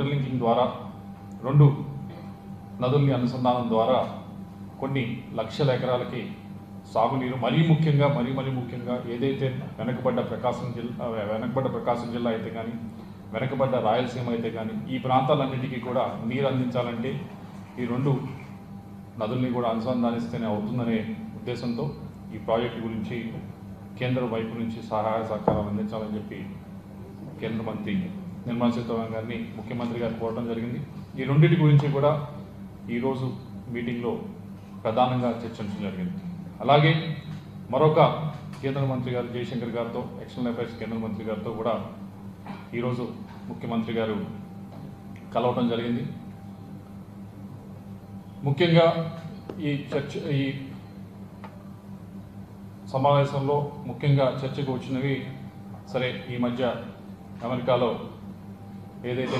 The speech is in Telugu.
ఇంటర్లింకింగ్ ద్వారా రెండు నదుల్ని అనుసంధానం ద్వారా కొన్ని లక్షల ఎకరాలకి సాగునీరు మరీ ముఖ్యంగా ఏదైతే వెనకబడ్డ ప్రకాశం జిల్లా అయితే కానీ వెనకబడ్డ రాయలసీమ అయితే కానీ ఈ ప్రాంతాలన్నిటికీ కూడా నీరు అందించాలంటే ఈ రెండు నదుల్ని కూడా అనుసంధానిస్తేనే అవుతుందనే ఉద్దేశంతో ఈ ప్రాజెక్టు గురించి కేంద్ర వైపు నుంచి సహాయ సహకారాలు అందించాలని చెప్పి కేంద్ర మంత్రి నిర్మలా సీతారామన్ గారిని ముఖ్యమంత్రి గారు కోరడం జరిగింది. ఈ రెండింటి గురించి కూడా ఈరోజు మీటింగ్లో ప్రధానంగా చర్చించడం జరిగింది. అలాగే మరొక కేంద్ర మంత్రి గారు జయశంకర్ గారితో, ఎక్స్టర్నల్ అఫైర్స్ కేంద్ర మంత్రి గారితో కూడా ఈరోజు ముఖ్యమంత్రి గారు కలవటం జరిగింది. ముఖ్యంగా ఈ సమావేశంలో ముఖ్యంగా చర్చకు వచ్చినవి, సరే ఈ మధ్య అమెరికాలో ఏదైతే